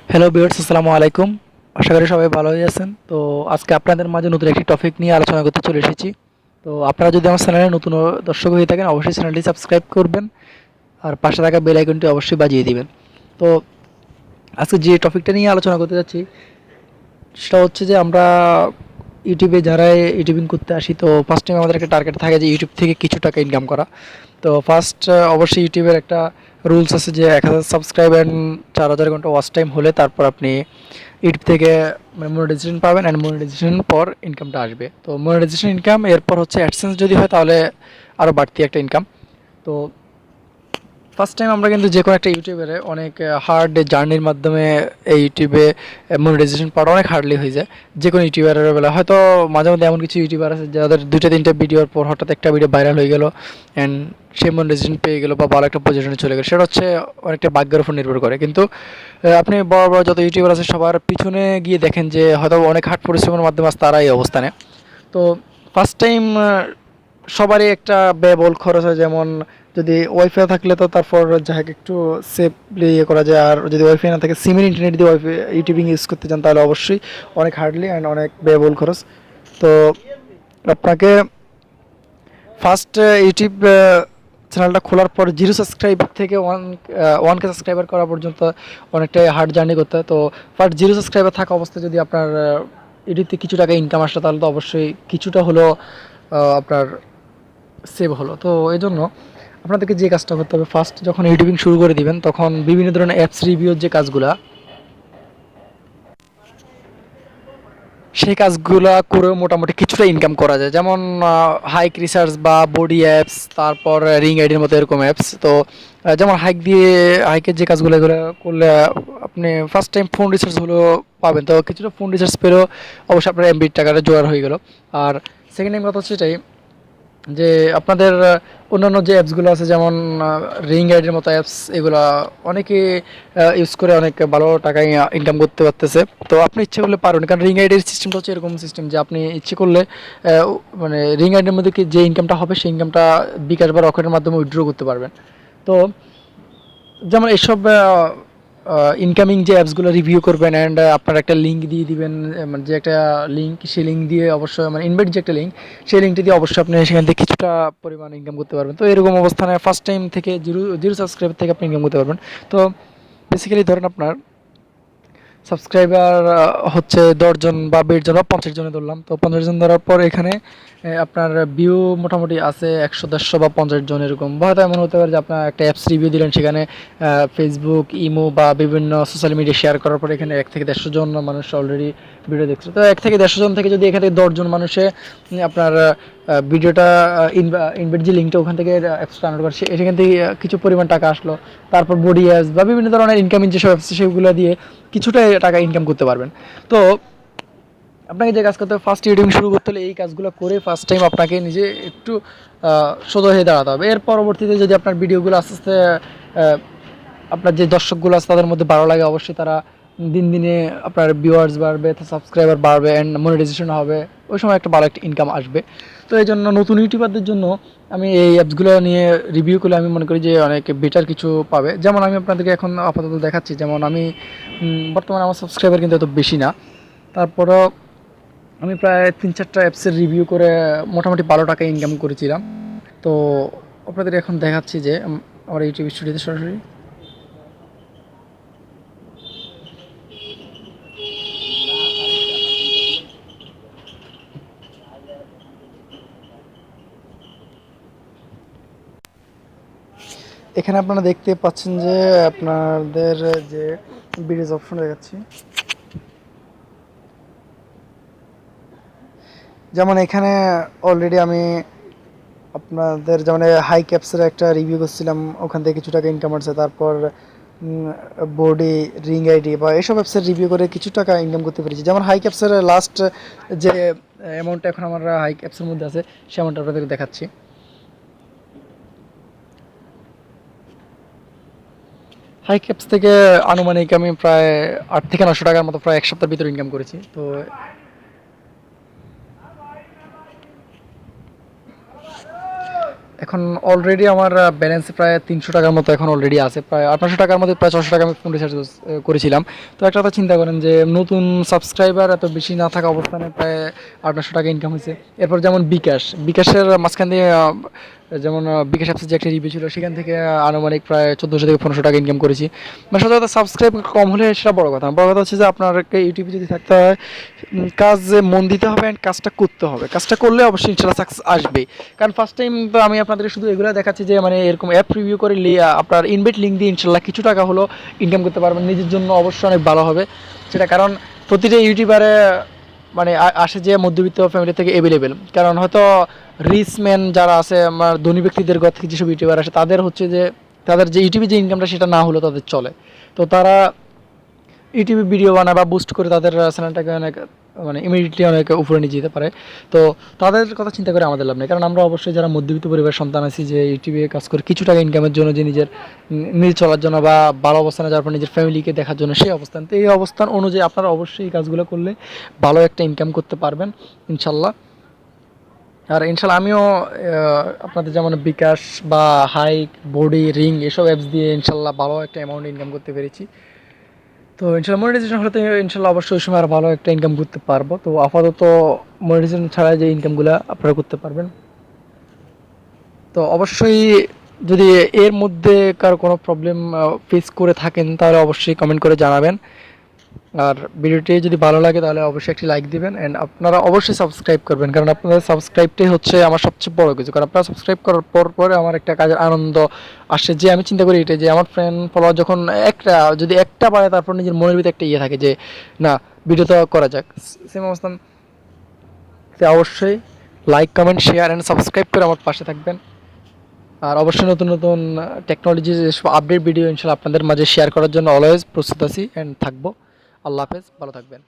Hello viewers, আসসালামু আলাইকুম। আশা করি সবাই ভালোই আছেন। তো আজকে আপনাদের মাঝে নতুন একটি টপিক নিয়ে আলোচনা করতে চলে এসেছি। তো আপনারা যদি আমার চ্যানেলে নতুন দর্শক হয়ে থাকেন, অবশ্যই চ্যানেলটি সাবস্ক্রাইব করবেন আর পাশে থাকা বেল আইকনটি অবশ্যই বাজিয়ে দিবেন। তো আজকে যে টপিকটা নিয়ে আলোচনা করতে যাচ্ছি সেটা হচ্ছে যে আমরা ইউটিউবে যারা ইউটিউবিং করতে আসি, তো ফার্স্ট টাইম আমাদের একটা টার্গেট থাকে যে ইউটিউব থেকে কিছু টাকা ইনকাম করা। তো ফার্স্ট অবশ্যই ইউটিউবের একটা রুলস আছে যে 1000 সাবস্ক্রাইব অ্যান্ড 4000 ঘন্টা ওয়াচ টাইম হলে তারপর আপনি ইউটিউব থেকে মানে মনিটাইজেশন পাবেন, অ্যান্ড মনিটাইজেশন পর ইনকামটা আসবে। তো মনিটাইজেশন ইনকাম, এরপর হচ্ছে অ্যাডসেন্স যদি হয় তাহলে আরও বাড়তি একটা ইনকাম। তো ফার্স্ট টাইম আমরা কিন্তু যে কোনো একটা ইউটিউবারে অনেক হার্ড জার্নির মাধ্যমে এই ইউটিউবে মনিটাইজেশন পাওয়া অনেক হার্ডলি হয়ে যায় যে কোনো ইউটিউবারের বেলা। হয়তো মাঝে মধ্যে এমন কিছু ইউটিউবার আছে যাদের দুইটা তিনটা ভিডিওর পর হঠাৎ একটা ভিডিও ভাইরাল হয়ে গেল অ্যান্ড সে মনিটাইজেশন পেয়ে গেলো বা ভালো একটা পজিশনে চলে গেল, সেটা হচ্ছে অনেকটা ভাগ্যের উপর নির্ভর করে। কিন্তু আপনি বড় বড় যত ইউটিউবার আছে সবার পিছনে গিয়ে দেখেন যে হয়তো অনেক হার্ড পরিশ্রমের মাধ্যমে আজ তারা এই অবস্থানে। তো ফার্স্ট টাইম সবারই একটা ব্যয়বহুল খরচ হয়, যেমন যদি ওয়াইফাই থাকলে তো তারপর যাই হোক একটু সেফলি ইয়ে করা যায়, আর যদি ওয়াইফাই না থাকে সিমের ইন্টারনেট দিয়ে ওয়াইফাই ইউটিউবিং ইউজ করতে চান তাহলে অবশ্যই অনেক হার্ডলি অ্যান্ড অনেক ব্যয়বহুল খরচ। তো আপনাকে ফার্স্ট ইউটিউব চ্যানেলটা খোলার পর 0 সাবস্ক্রাইবার থেকে 1K সাবস্ক্রাইবার করা পর্যন্ত অনেকটাই হার্ড জার্নি করতে হয়। তো ফার্স্ট 0 সাবস্ক্রাইবার থাকা অবস্থায় যদি আপনার ইউটিউবতে কিছু টাকা ইনকাম আসে তাহলে তো অবশ্যই কিছুটা হলেও আপনার সেভ হলো। তো এই জন্য আপনাদেরকে যে কাজটা করতে হবে, ফার্স্ট যখন ইউটিউবিং শুরু করে দিবেন তখন বিভিন্ন ধরনের অ্যাপস রিভিউর যে কাজগুলা, সেই কাজগুলা করেও মোটামুটি কিছুটা ইনকাম করা যায়। যেমন হাইক রিসার্চ বা বডি অ্যাপস, তারপর রিং আইডির মতো এরকম অ্যাপস। তো যেমন হাইকের যে কাজগুলো এগুলো করলে আপনি ফার্স্ট টাইম ফোন রিসার্চ হলেও পাবেন। তো কিছুটা ফোন রিসার্চ পেলেও অবশ্যই আপনার এমবির টাকাটা জোগাড় হয়ে গেল। আর সেকেন্ড টাইম কথা হচ্ছে এটাই যে আপনাদের অন্যান্য যে অ্যাপসগুলো আছে যেমন রিং গাইডের মতো অ্যাপস, এগুলা অনেকে ইউজ করে অনেক ভালো টাকায় ইনকাম করতে পারতেছে। তো আপনি ইচ্ছে করলে পারবেন, কারণ রিং গাইডের সিস্টেমটা হচ্ছে এরকম সিস্টেম যে আপনি ইচ্ছে করলে মানে রিং গাইডের মধ্যে যে ইনকামটা হবে সেই ইনকামটা বিকাশ বা রকেটের মাধ্যমে উইথড্র করতে পারবেন। তো যেমন এইসব ইনকামিং যে অ্যাপসগুলো রিভিউ করবেন অ্যান্ড আপনার একটা লিঙ্ক দিয়ে দিবেন, মানে যে একটা লিঙ্ক, সেই লিঙ্ক দিয়ে অবশ্যই মানে ইনভাইট যে একটা লিঙ্ক, সেই লিঙ্কটি দিয়ে অবশ্যই আপনি সেখান থেকে কিছুটা পরিমাণ ইনকাম করতে পারবেন। তো এরকম অবস্থানে ফার্স্ট টাইম থেকে জিরো জিরো সাবস্ক্রাইবার থেকে আপনি ইনকাম করতে পারবেন। তো বেসিক্যালি ধরেন আপনার সাবস্ক্রাইবার হচ্ছে 10 জন বা 20 জন বা 50 জনে ধরলাম। তো 50 জন ধরার পর এখানে আপনার ভিউ মোটামুটি আছে 100 150 বা 50 জন এরকম। বা হয়তো এমন হতে পারে যে আপনার একটা অ্যাপস রিভিউ দিলেন, সেখানে ফেসবুক, ইমো বা বিভিন্ন সোশ্যাল মিডিয়া শেয়ার করার পর এখানে 1 থেকে 150 জন মানুষ অলরেডি ভিডিও দেখছে। তো 1 থেকে 150 জন থেকে যদি এখানে 10 জন মানুষে আপনার ভিডিওটা ইনভাইট যে লিঙ্কটা ওখান থেকে অ্যাপস ডাউনলোড করে সেখান থেকে কিছু পরিমাণ টাকা আসলো। তারপর বডি অ্যাপস বা বিভিন্ন ধরনের ইনকামিং যেসব অ্যাপস সেগুলো দিয়ে কিছুটা টাকা ইনকাম করতে পারবেন। তো আপনাকে যে কাজ করতে হবে, ফার্স্ট ইউটিউব শুরু করতে হলে এই কাজগুলো করে ফার্স্ট টাইম আপনাকে নিজে একটু সোজা হয়ে দাঁড়াতে হবে। এর পরবর্তীতে যদি আপনার ভিডিওগুলো আস্তে আস্তে আপনার যে দর্শকগুলো আছে তাদের মধ্যে ভালো লাগে, অবশ্যই তারা দিন দিনে আপনার ভিউয়ার্স বাড়বে, সাবস্ক্রাইবার বাড়বে অ্যান্ড মনিটাইজেশন হবে, ওই সময় একটা ভালো একটা ইনকাম আসবে। তো এই জন্য নতুন ইউটিউবারদের জন্য আমি এই অ্যাপসগুলো নিয়ে রিভিউ করলে আমি মনে করি যে অনেক বেটার কিছু পাবে। যেমন আমি আপনাদেরকে এখন আপাতত দেখাচ্ছি, যেমন আমি বর্তমানে আমার সাবস্ক্রাইবার কিন্তু এত বেশি না, তারপরও আমি প্রায় 3-4টা অ্যাপসের রিভিউ করে মোটামুটি ভালো টাকা ইনকাম করেছিলাম। তো আপনাদের এখন দেখাচ্ছি যে আমার ইউটিউব স্টুডিওতে সরাসরি এখানে আপনারা দেখতে পাচ্ছেন যে আপনাদের যে ভিডিওস অপশন দেখাচ্ছি, যেমন এখানে অলরেডি আমি আপনাদের যেমন হাই ক্যাপসের একটা রিভিউ করছিলাম, ওখান থেকে কিছু টাকা ইনকাম আসছে। তারপর বোর্ডে রিং আইডি বা এইসব অ্যাপসের রিভিউ করে কিছু টাকা ইনকাম করতে পেরেছি। যেমন হাই ক্যাপসের লাস্ট যে অ্যামাউন্টটা এখন আমরা হাই ক্যাপসের মধ্যে আছে সে অ্যামাউন্টটা আপনাদেরকে দেখাচ্ছি। হাই ক্যাপস থেকে আনুমানিক আমি প্রায় 8 থেকে 900 টাকার মতো প্রায় এক সপ্তাহের ভিতরে ইনকাম করেছি। তো এখন অলরেডি আমার ব্যালেন্স প্রায় 300 টাকার মতো এখন অলরেডি আছে, প্রায় 800 টাকার মধ্যে প্রায় 600 টাকা আমি ফোন রিচার্জ করেছিলাম। তো একটা কথা চিন্তা করেন যে নতুন সাবস্ক্রাইবার এত বেশি না থাকা অবস্থানে প্রায় 800 টাকা ইনকাম হয়েছে। এরপর যেমন বিকাশের মাঝখান দিয়ে যেমন বিকাশ অ্যাপসের যে একটা রিভিউ ছিল সেখান থেকে আনুমানিক প্রায় 1400 থেকে 1500 টাকা ইনকাম করেছি। মানে সচরাচর সাবস্ক্রাইব কম হলে সেটা বড় কথা না, বড় কথা হচ্ছে যে আপনাকে ইউটিউবে যদি থাকতে হয় কাজে মন দিতে হবে অ্যান্ড কাজটা করতে হবে, কাজটা করলে অবশ্যই ইনশাল্লাহ সাকসেস আসবে। কারণ ফার্স্ট টাইম তো আমি আপনাদের শুধু এগুলো দেখাচ্ছি যে মানে এরকম অ্যাপ রিভিউ করে আপনার ইনভাইট লিঙ্ক দিয়ে ইনশাল্লাহ কিছু টাকা হলো ইনকাম করতে পারবেন, নিজের জন্য অবশ্যই অনেক ভালো হবে সেটা। কারণ প্রতিটা ইউটিউবারে মানে আসে যে মধ্যবিত্ত ফ্যামিলি থেকে অ্যাভেলেবেল, কারণ হয়তো রিচ ম্যান যারা আছে আমার ধনী ব্যক্তিদের ঘর থেকে যেসব ইউটিউবার আসে তাদের হচ্ছে যে তাদের যে ইউটিউবে যে ইনকামটা সেটা না হলেও তাদের চলে। তো তারা ইউটিউবে ভিডিও বানায় বা বুস্ট করে তাদের চ্যানেলটাকে অনেক মানে ইমিডিয়েটলি অনেক উপরে নিয়ে যেতে পারে। তো তাদের কথা চিন্তা করে আমাদের লাভ নেই, কারণ আমরা অবশ্যই যারা মধ্যবিত্ত পরিবারের সন্তান আছি যে ইউটিউবে কাজ করে কিছু টাকা ইনকামের জন্য, যে নিজে চলার জন্য বা ভালো অবস্থানে যাওয়ার পর নিজের ফ্যামিলিকে দেখার জন্য সেই অবস্থান। তো এই অবস্থান অনুযায়ী আপনারা অবশ্যই এই কাজগুলো করলে ভালো একটা ইনকাম করতে পারবেন ইনশাল্লাহ। আর ইনশাল্লাহ আমিও আপনাদের যেমন বিকাশ বা হাইক, বডি, রিং এসব অ্যাপস দিয়ে ইনশাল্লাহ ভালো একটা অ্যামাউন্ট ইনকাম করতে পেরেছি। তো ইনশাল্লাহ মনিটাইজেশন হলে তো ইনশাল্লাহ অবশ্যই ওই সময় আর ভালো একটা ইনকাম করতে পারবো। তো আপাতত মনিটাইজেশন ছাড়া যে ইনকামগুলো আপনারা করতে পারবেন। তো অবশ্যই যদি এর মধ্যে কারো কোনো প্রবলেম ফেস করে থাকেন তাহলে অবশ্যই কমেন্ট করে জানাবেন। আর ভিডিওটি যদি ভালো লাগে তাহলে অবশ্যই একটি লাইক দিবেন অ্যান্ড আপনারা অবশ্যই সাবস্ক্রাইব করবেন, কারণ আপনাদের সাবস্ক্রাইবটাই হচ্ছে আমার সবচেয়ে বড় কিছু। কারণ আপনারা সাবস্ক্রাইব করার পরে আমার একটা কাজের আনন্দ আসে যে আমি চিন্তা করি এটা যে আমার ফ্রেন্ড ফলোয়ার যখন যদি একটা বাড়ে তারপর নিজের মনের ভিতরে একটা ইয়ে থাকে যে না ভিডিও তো করা যাক। সেম অবস্থান অবশ্যই like, comment, share and subscribe করে আমার পাশে থাকবেন। আর অবশ্যই নতুন নতুন টেকনোলজি যেসব আপডেট ভিডিও ইনশাল্লাহ আপনাদের মাঝে শেয়ার করার জন্য অলওয়েজ প্রস্তুত আছি অ্যান্ড থাকবো। আল্লাহ হাফেজ, ভালো থাকবেন।